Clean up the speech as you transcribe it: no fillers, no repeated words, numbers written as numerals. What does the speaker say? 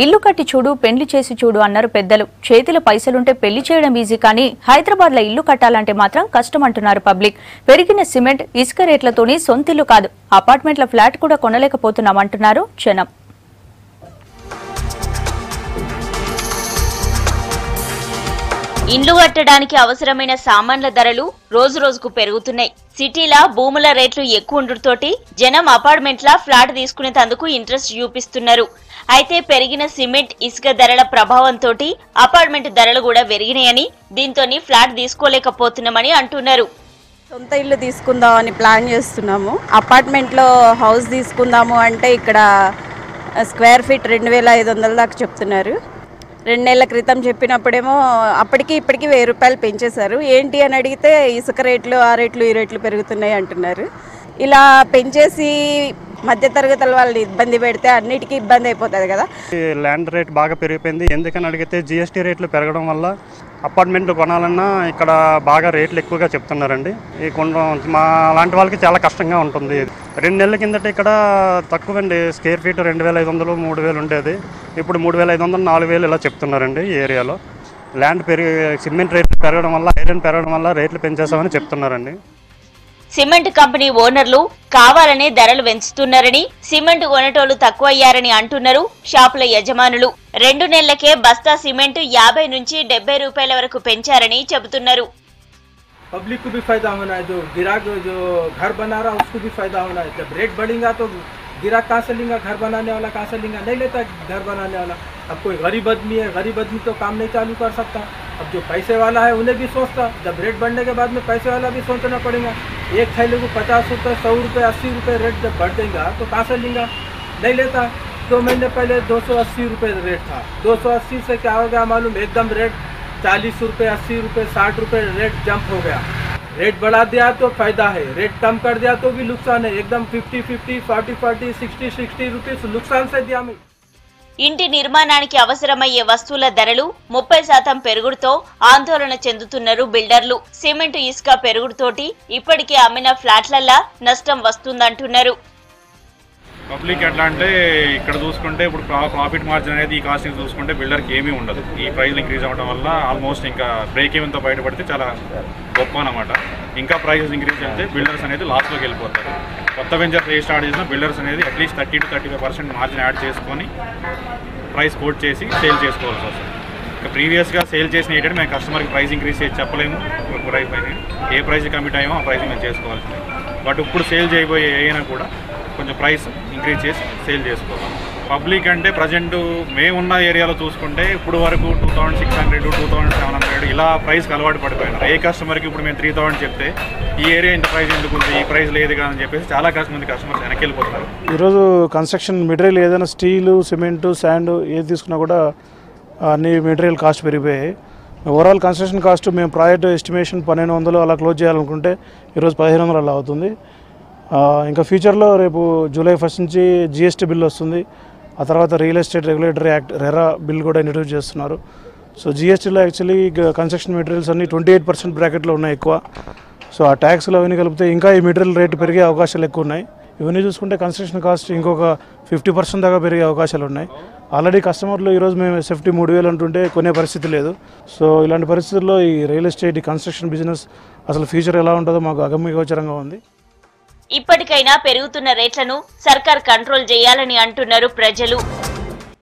ఇల్లు కట్టి చూడు పెళ్లి చేసి చూడు అన్నారు పెద్దలు. చేతిలో పైసలుంటే పెళ్లి చేయడం ఈజీ, కానీ హైదరాబాద్ లో ఇల్లు కట్టాలంటే మాత్రం కష్టం అంటున్నారు పబ్లిక్. పెరిగిన సిమెంట్ ఇసుక రేట్లతోని సొంతిల్లు కాదు, అపార్ట్మెంట్ల ఫ్లాట్ కూడా కొనలేకపోతున్నామంటున్నారు జనం. ఇండ్లు కట్టడానికి అవసరమైన సామాన్ల ధరలు రోజు రోజుకు పెరుగుతున్నాయి. సిటీల భూముల రేట్లు ఎక్కువ ఉండటంతోటి జనం అపార్ట్మెంట్ల ఫ్లాట్ తీసుకునేందుకు ఇంట్రెస్ట్ చూపిస్తున్నారు. అయితే పెరిగిన సిమెంట్ ఇసుక ధరల ప్రభావంతో అపార్ట్మెంట్ ధరలు కూడా పెరిగినాయని, దీంతోని ఫ్లాట్ తీసుకోలేకపోతున్నామని అంటున్నారు. సొంత ఇల్లు తీసుకుందామని ప్లాన్ చేస్తున్నాము. అపార్ట్మెంట్లో హౌస్ తీసుకుందాము అంటే ఇక్కడ స్క్వేర్ ఫీట్ 2500 దాకా చెప్తున్నారు. 2 నెలల క్రితం చెప్పినప్పుడేమో అప్పటికి ఇప్పటికి 1000 రూపాయలు పెంచేశారు. ఏంటి అని అడిగితే ఇసుక రేట్లు ఆ రేట్లు ఈ రేట్లు పెరుగుతున్నాయి అంటున్నారు. ఇలా పెంచేసి మధ్యతరగతుల వాళ్ళని ఇబ్బంది పెడితే అన్నిటికీ ఇబ్బంది అయిపోతుంది కదా. ల్యాండ్ రేట్ బాగా పెరిగిపోయింది. ఎందుకని అడిగితే జిఎస్టీ రేట్లు పెరగడం వల్ల అపార్ట్మెంట్లు కొనాలన్నా ఇక్కడ బాగా రేట్లు ఎక్కువగా చెప్తున్నారండి. ఈ మా అలాంటి వాళ్ళకి చాలా కష్టంగా ఉంటుంది. 2 నెలల కిందట ఇక్కడ తక్కువండి, స్క్వేర్ ఫీట్ 2500 3000 ఉండేది. ఇప్పుడు 3500 4000 ఇలా చెప్తున్నారండి ఈ ఏరియాలో. ల్యాండ్ సిమెంట్ రేట్లు పెరగడం వల్ల, ఐరన్ పెరగడం వల్ల రేట్లు పెంచేసామని చెప్తున్నారండి. సిమెంట్ కంపెనీ ఓనర్లు కావాలనే ధరలు పెంచుతున్నారని, సిమెంట్ కొనేటోళ్లు తక్కువయ్యారని అంటున్నారు షాపుల యజమానులు. 2 నెలలకే బస్తా సిమెంట్ 50 నుంచి 70 రూపాయల వరకు పెంచారని చెబుతున్నారు. पब्लिक को भी फायदा होना है, जो गिराक जो घर बना रहा है उसको भी फायदा होना है. जब रेट बढ़ेगा तो गिराक कहाँ से लेगा, घर बनाने वाला कहाँ से लेगा, नहीं लेता घर बनाने वाला. अब कोई गरीब आदमी है, गरीब आदमी तो काम नहीं चालू कर सकता. अब जो पैसे वाला है उन्हें भी सोचता, जब रेट बढ़ने के बाद में पैसे वाला भी सोचना पड़ेगा. एक थैले को 50 रुपये 100 रुपये 80 रुपये रेट जब बढ़ देगा तो कहाँ से लेगा, नहीं लेता. 2 महीने पहले 280 रुपये रेट था. 280 से क्या हो गया मालूम, एकदम रेट 40 रुपये 80 रुपये 60 रुपये रेट जंप हो गया. रेट बढ़ा दिया तो फायदा है, रेट कम कर दिया तो भी नुकसान है. एकदम 50-50 40-40 60-60 रुपीस नुकसान से दिया मैं. ఇంటి నిర్మాణానికి అవసరమయ్యే వస్తువుల ధరలు 30% పెరుగుడుతో ఆందోళన చెందుతున్నారు బిల్డర్లు. సిమెంట్ ఇసుక పెరుగుడుతోటి ఇప్పటికే అమ్మిన ఫ్లాట్లల్లా నష్టం వస్తుందంటున్నారు. పబ్లిక్ ఎట్లా అంటే ఇక్కడ చూసుకుంటే ఇప్పుడు ప్రాఫిట్ మార్జిన్ అనేది ఈ కాస్ట్ చూసుకుంటే బిల్డర్కి ఏమీ ఉండదు. ఈ ప్రైస్ ఇంక్రీజ్ అవ్వడం వల్ల ఆల్మోస్ట్ ఇంకా బ్రేక్ ఈవెన్తో బయటపడితే చాలా గొప్ప అన్నమాట. ఇంకా ప్రైసెస్ ఇంక్రీజ్ అయితే బిల్డర్స్ అనేది లాస్ట్లోకి వెళ్ళిపోతారు. కొత్త వెంచర్స్ స్టార్ట్ చేసిన బిల్డర్స్ అనేది అట్లీస్ట్ 30 to 35% మార్జిన్ యాడ్ చేసుకొని ప్రైస్ కోట్ చేసి సేల్ చేసుకోవాల్సి వస్తుంది. ఇంకా ప్రీవియస్గా సేల్ చేసిన ఏంటంటే మేము కస్టమర్కి ప్రైస్ ఇంక్రీజ్ చేసి చెప్పలేము. ప్రైస్ ఏ ప్రైస్ కమిట్ అయ్యామో ఆ ప్రైస్ మేము చేసుకోవాల్సింది. బట్ ఇప్పుడు సేల్ చేయబోయే అయినా కూడా కొంచెం ప్రైస్ ఇంక్రీజ్ చేసి సేల్ చేసుకోవాలి. పబ్లిక్ అంటే ప్రజెంట్ మేమున్న ఏరియాలో చూసుకుంటే ఇప్పుడు వరకు 2600 2700 ఇలా ప్రైస్కి అలవాటు పడిపోయినారు. ఏ కస్టమర్కి ఇప్పుడు మేము 3000 చెప్తే ఈ ఏరియా ఇంత ప్రైస్ ఎందుకు ఉంది, ఈ ప్రైస్ లేదు కదా అని చెప్పేసి చాలా మంది కస్టమర్స్ వెనక్కి వెళ్ళిపోతున్నారు. ఈరోజు కన్స్ట్రక్షన్ మెటీరియల్ ఏదైనా స్టీలు సిమెంటు శాండ్ ఏది తీసుకున్నా కూడా అన్ని మెటీరియల్ కాస్ట్ పెరిగిపోయాయి. ఓవరాల్ కన్స్ట్రక్షన్ కాస్ట్ మేము ప్రాజెక్ట్ ఎస్టిమేషన్ 1200 అలా క్లోజ్ చేయాలనుకుంటే ఈరోజు 1500 అలా అవుతుంది. ఇంకా ఫ్యూచర్లో రేపు జూలై 1 నుంచి జిఎస్టీ బిల్ వస్తుంది. ఆ తర్వాత real estate regulatory act RERA bill కూడా ఇంట్రడ్యూస్ చేస్తున్నారు. సో జిఎస్టీలో యాక్చువల్లీ కన్స్ట్రక్షన్ మెటీరియల్స్ అన్ని 28% బ్రాకెట్లో ఉన్నాయి ఎక్కువ. సో ఆ ట్యాక్స్లో అవన్నీ కలిపితే ఇంకా ఈ మెటీరియల్ రేటు పెరిగే అవకాశాలు ఎక్కువ ఉన్నాయి. ఇవన్నీ చూసుకుంటే కన్స్ట్రక్షన్ కాస్ట్ ఇంకొక 50% దాకా పెరిగే అవకాశాలు ఉన్నాయి. ఆల్రెడీ కస్టమర్లు ఈరోజు మేము సేఫ్టీ 3000 అంటుంటే కొనే పరిస్థితి లేదు. సో ఇలాంటి పరిస్థితుల్లో ఈ రియల్ ఎస్టేట్ ఈ కన్స్ట్రక్షన్ బిజినెస్ అసలు ఫ్యూచర్ ఎలా ఉంటుందో మాకు అగమ్యగోచరంగా ఉంది. ఇప్పటికైనా పెరుగుతున్న రేట్లను సర్కార్ కంట్రోల్ చేయాలని అంటున్నారు ప్రజలు.